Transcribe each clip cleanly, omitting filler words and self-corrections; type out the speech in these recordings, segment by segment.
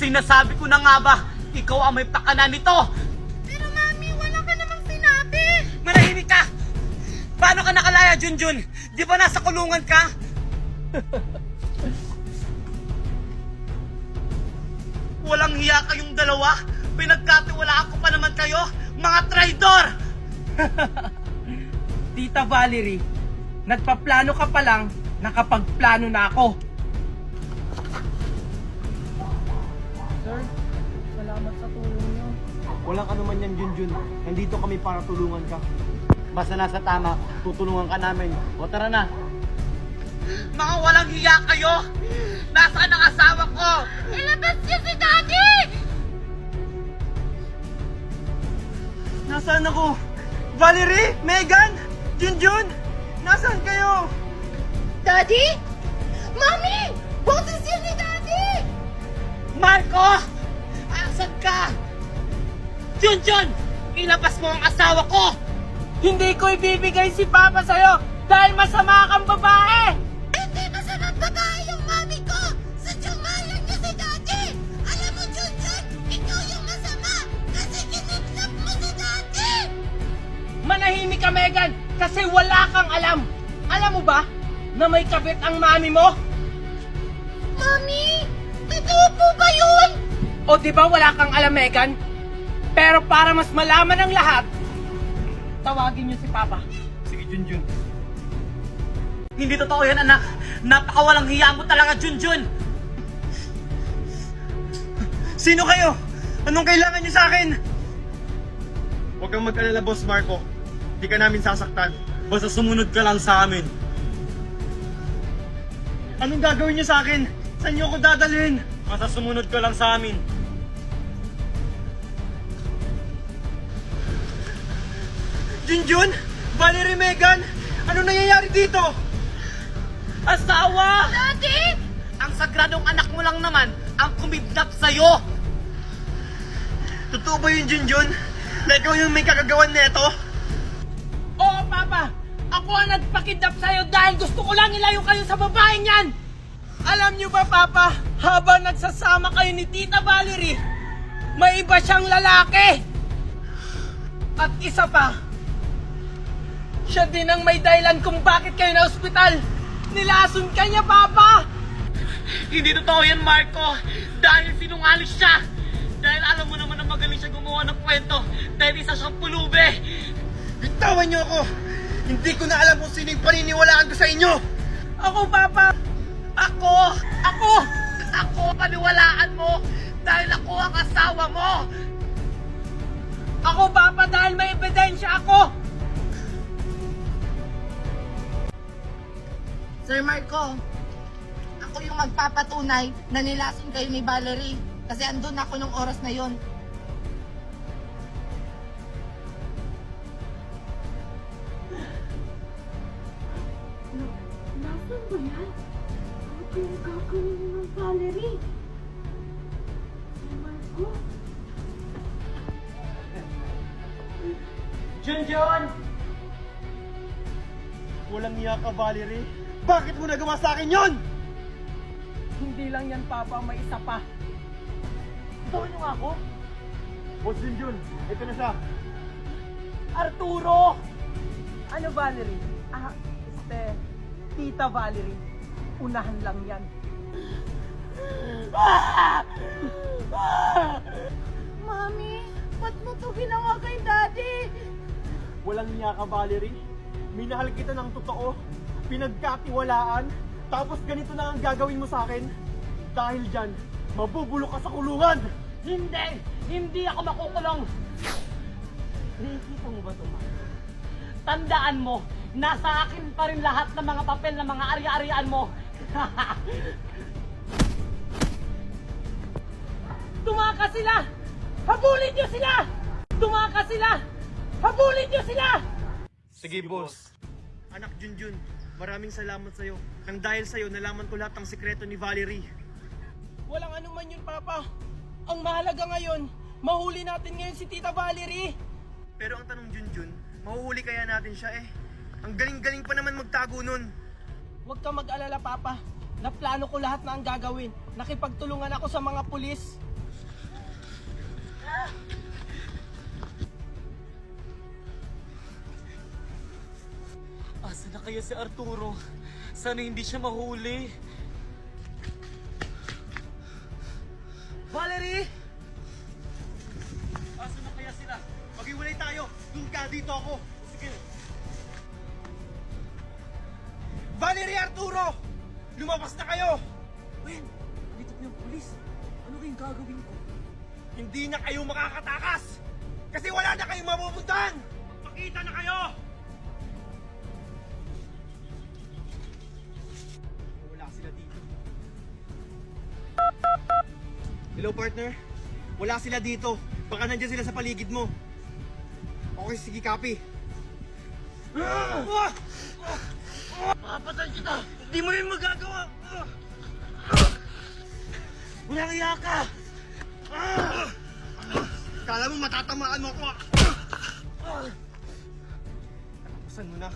Sinasabi ko na nga ba, ikaw ang may pakana nito! Pero Mami, wala ka namang sinabi! Manahimik ka! Paano ka nakalaya, Junjun? Di ba nasa kulungan ka? Walang hiya kayong dalawa! Pinagkatiwalaan ko pa naman kayo, mga traidor! Tita Valerie, nagpaplano ka pa lang, nakapagplano na ako. Sir, salamat sa tulong niyo. Walang anuman yan, Junjun. Nandito kami para tulungan ka. Basta nasa tama, tutulungan ka namin. O tara na. Mga walang hiya kayo! Nasaan ang asawa ko? Ilabas niyo si Daddy! Nasaan ako? Valerie? Megan? Junjun? Nasaan kayo? Daddy? Mami! Boses yun ni Daddy! Marco! Asan ka? Junjun! Ilabas mo ang asawa ko! Hindi ko ibibigay si Papa sa'yo dahil masama kang babae! Hindi masamang babae yung mami ko! Sadyang mahal niyo si Daddy! Alam mo, Junjun, ikaw yung masama kasi kinidnap mo si Daddy! Manahimik ka, Megan, kasi wala kang alam. Alam mo ba na may kabit ang mami mo? Mami! Totoo po ba yun? O di ba wala kang alam, Megan? Pero para mas malaman ang lahat, tawagin niyo si Papa. Sige, Junjun. Hindi totoo yan, anak. Napakawalang hiya mo talaga, Junjun. Sino kayo? Anong kailangan niyo sa akin? Huwag kang mag-alala, Boss Marco. Di ka namin sasaktan. Basta sumunod ka lang sa amin. Anong gagawin niyo sa akin? Saan niyo ako dadalhin? Basta sumunod ka lang sa amin. Junjun? Valerie, Megan? Ano nangyayari dito? Asawa! Daddy! Ang sagradong anak mo lang naman ang kumidnap sa'yo! Totoo ba yun, Junjun? Na ikaw yung may kakagawan neto? Oo, Papa! Ako ang nagpakidnap sa'yo dahil gusto ko lang ilayo kayo sa babaeng yan! Alam niyo ba, Papa, habang nagsasama kayo ni Tita Valerie, may iba siyang lalaki! At isa pa, siya din ang may dahilan kung bakit kayo na ospital! Nilason ka niya, Papa! Hindi totoo yan, Marco! Dahil sinungaling siya! Dahil alam mo naman na magaling siya gumawa ng kwento dahil isa siyang pulube! Bitawan niyo ako! Hindi ko na alam kung sino yung paniniwalaan ko sa inyo! Ako, Papa! Ako! Ako! Ako paniwalaan mo dahil ako ang asawa mo! Ako, Papa, dahil may ebidensya ako! Sir Marco, ako yung magpapatunay na nilason kayo ni Valerie kasi andun ako nung oras na yon. Nasaan ba yan? Ano kayong gagawin mo ng Valerie? Sir Marco? Junjun! Walang iya ka, Valerie. Bakit mo nagawa sa akin yon? Hindi lang yan, Papa, may isa pa. Gawin niyo nga ako? Boss Junjun, ito na siya. Arturo! Ano, Valerie? Tita Valerie. Unahan lang yan. Mami, ba't mo to ginawa kay Daddy? Walang iya ka, Valerie. Minahal kita ng totoo. Pinagkatiwalaan. Tapos ganito na ang gagawin mo sa akin. Dahil dyan, mabubulok ka sa kulungan! Hindi! Hindi ako makukulong! Nakikita mo ba ito, Marco? Tandaan mo, nasa akin pa rin lahat ng mga papel ng mga ari-arian mo. Tumakas sila! Habulin niyo sila! Tumakas sila! Habulin niyo sila! Sige, boss. Anak Junjun, maraming salamat sa'yo. Nang dahil sa'yo, nalaman ko lahat ng sikreto ni Valerie. Walang anuman yun, Papa. Ang mahalaga ngayon, mahuli natin ngayon si Tita Valerie. Pero ang tanong, Junjun, mahuhuli kaya natin siya eh? Ang galing-galing pa naman magtago nun. Huwag kang mag-alala, Papa. Naplano ko lahat na ang gagawin. Nakipagtulungan ako sa mga pulis. Asa na kaya si Arturo? Sana hindi siya mahuli. Valerie! Asa na kaya sila? Maghiwalay tayo! Doon ka, dito ako! Sige. Valerie, Arturo! Lumabas na kayo! Wen, dito po yung pulis. Ano kayong gagawin ko? Hindi na kayo makakatakas! Kasi wala na kayong mapupuntahan! Magpakita na kayo! Wala sila dito. Hello, partner? Wala sila dito. Baka nandiyan sila sa paligid mo. Okay, sige, copy. Papatay kita! Hindi mo yun magagawa! Walang iya ka! Kala mo matatamaan mo ako. Saan mo na?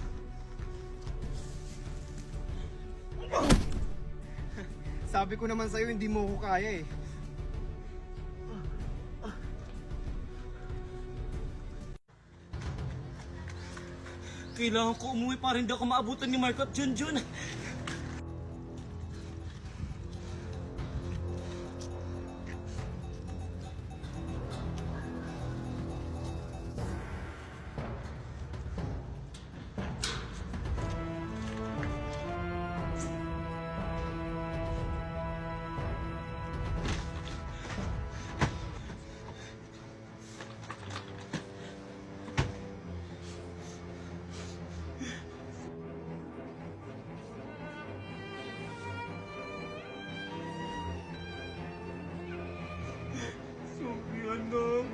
Sabi ko naman sa'yo, hindi mo ako kaya eh. Kailangan ko umuwi para hindi ako maabutan ni Marco at Junjun. Sorry, anak.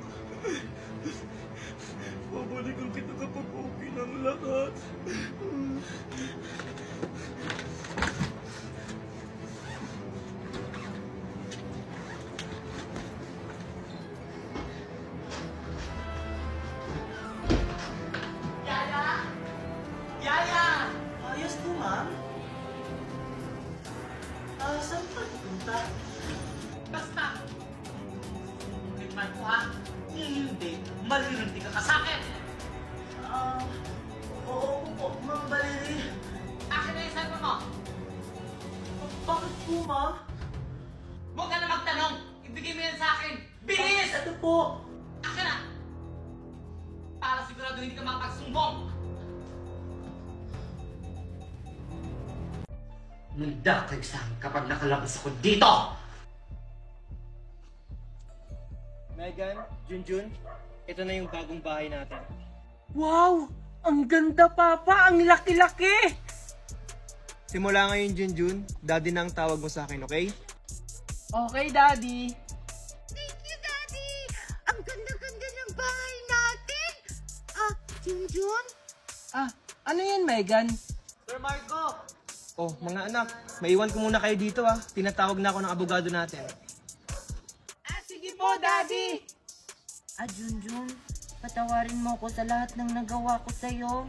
Babalikan kita kapag okay ng lahat. Yaya! Ayos po, ma'am. Saan pa pupunta? Basta! Tignan ko ha! Hindi! Malilunti ka sa akin! Oo po, Ma'am Valerie. Akin na yung cellphone mo! Bakit po, ma'am? Huwag ka na magtanong! Ibigay mo yan sa akin! Bilis! Ito po. Akin na! Para sigurado hindi ka makapagsumbong! Nanda kayo sa akin kapag nakalabas ako dito! Megan, Junjun, ito na yung bagong bahay natin. Wow! Ang ganda, Papa! Ang laki-laki! Simula ngayon, Junjun, daddy na ang tawag mo sa akin, okay? Okay, Daddy. Thank you, Daddy! Ang ganda-ganda ng bahay natin! Junjun? Ano yan, Megan? Sir Marco! Oh, mga anak, maiwan ko muna kayo dito ah. Tinatawag na ako ng abogado natin. Sige po, Daddy! Junjun, patawarin mo ko sa lahat ng nagawa ko sa'yo.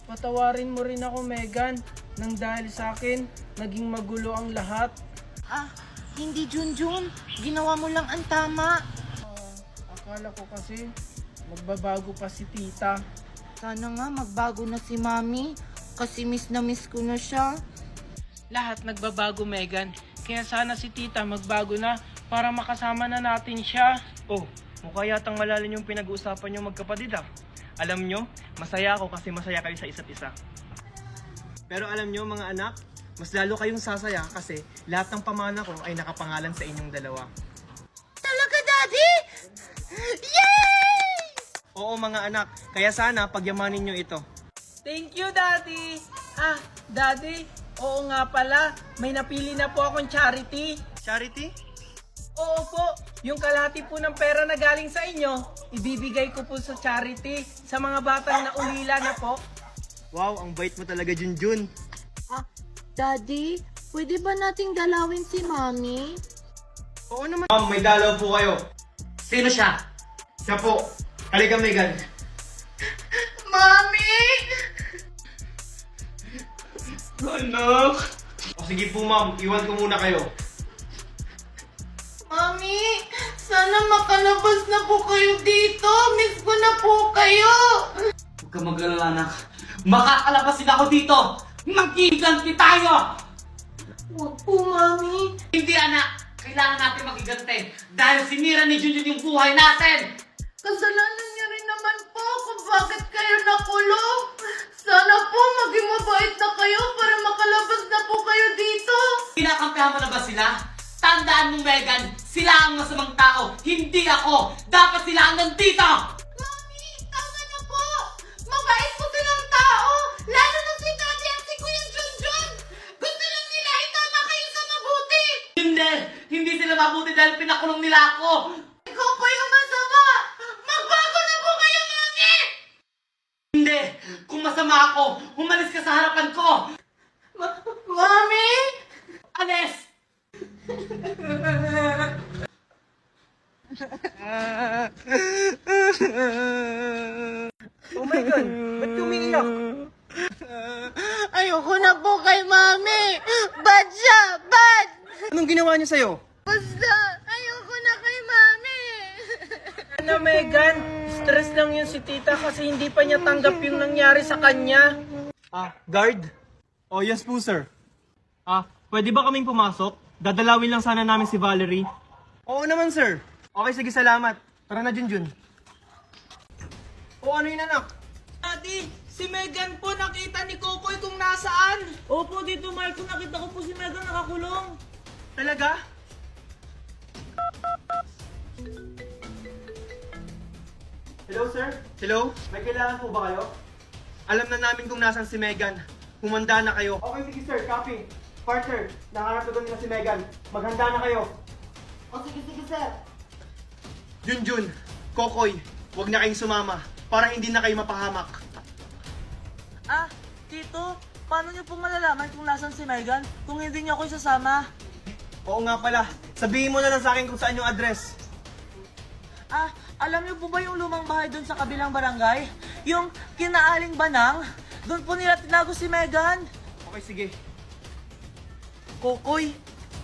Patawarin mo rin ako, Megan. Nang dahil sa akin, naging magulo ang lahat. Hindi, Junjun. Ginawa mo lang ang tama. Akala ko kasi, magbabago pa si Tita. Sana nga magbago na si Mami. Kasi miss na miss ko na siya. Lahat nagbabago, Megan. Kaya sana si Tita magbago na para makasama na natin siya. Oh, mukha yatang malalim yung pinag-uusapan nyo magkapatid ah. Alam nyo, masaya ako kasi masaya kayo sa isa't isa. Pero alam nyo mga anak, mas lalo kayong sasaya kasi lahat ng pamana ko ay nakapangalan sa inyong dalawa. Talaga, Daddy? Yay! Oo mga anak, kaya sana pagyamanin nyo ito. Thank you, Daddy! Daddy, oo nga pala, may napili na po akong charity. Charity? Oo po, yung kalahati po ng pera na galing sa inyo, ibibigay ko po sa charity sa mga batang naulila na po. Wow, ang bait mo talaga, Junjun. Daddy, pwede ba nating dalawin si Mami? Oo naman. Ma'am, may dalaw po kayo. Sino siya? Siya po. Halika, Megan. Mami! Anak! O sige po, ma'am. Iwan ko muna kayo. Mami! Sana makalabas na po kayo dito. Miss ko na po kayo. Huwag ka mag-alala, anak. Makakalabas din ako dito! Magkiganti tayo! Huwag po, Mami. Hindi, anak! Kailangan natin magigante dahil sinira ni Junjun yung buhay natin! Kasalanan niyo rin naman po kung bakit kayo nakulong. Sana po maging mabait na kayo para makalabas na po kayo dito. Kinakampihan mo na ba sila? Tandaan mo, Megan, sila ang masamang tao, hindi ako! Dapat sila ang nandito! Mami, tama na po. Mabait po silang tao. Lalo na si Daddy at si Kuya Junjun. Gusto lang nila itama kayo sa mabuti. Hindi! Hindi sila mabuti dahil pinakulong nila ako! Ikaw po yung masama. Magbago na po kayo, Mami. Hindi! Kung masama ako, umalis ka sa harapan ko! Mami? Alis! Oh my God! Ba't umiiyak? Ayoko na po kay Mami. Bad siya, bad. Anong ginawa niya sa'yo? Basta, ayoko na kay Mami. Ano, Megan? Stress lang yun si tita kasi hindi pa niya tanggap yung nangyari sa kanya. Guard? Oh, yes po, sir. Pwede ba kaming pumasok? Dadalawin lang sana namin si Valerie. Oo naman, sir. Okay, sige, salamat. Tara na, Junjun. O, ano yun, anak? Daddy, si Megan po nakita ni Kokoy kung nasaan. Opo, dito Marco, nakita ko po si Megan nakakulong. Talaga? Hello, sir? Hello? May kailangan po ba kayo? Alam na namin kung nasan si Megan. Humanda na kayo. Okay, sige, sir. Copy. Partner, nakahanap na doon nila si Megan. Maghanda na kayo. O sige, sir. Junjun, Kokoy, huwag na kayong sumama para hindi na kayo mapahamak. Tito, paano niyo po malalaman kung nasan si Megan kung hindi niyo ako isasama? Oo nga pala. Sabihin mo na lang sa akin kung saan yung address. Alam niyo po ba yung lumang bahay doon sa kabilang barangay? Yung kinaaling banang? Doon po nila tinago si Megan. Okay, sige. Kokoy,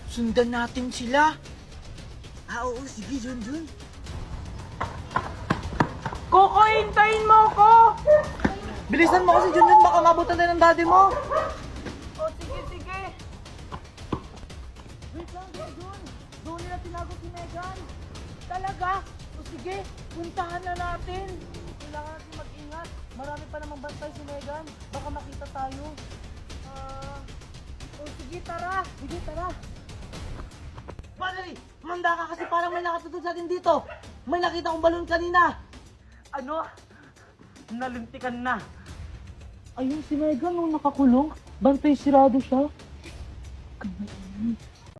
sundan natin sila. Oo, sige, Junjun. Kokoy, hintayin mo ako! Bilisan mo kasi, Junjun, baka mabutan tayo ng daddy mo. Sige, sige. Wait lang, Junjun. Doon nila tinago si Megan. Talaga? Sige, puntahan na natin. Kailangan natin mag-ingat. Marami pa namang bantay si Megan. Baka makita tayo. Sige, tara. Sige, tara. Valerie, manda ka kasi parang may nakatutod sa atin dito. May nakita kong balon kanina. Ano? Nalintikan na. Ayun si Megan nung nakakulong. Bantay sirado siya.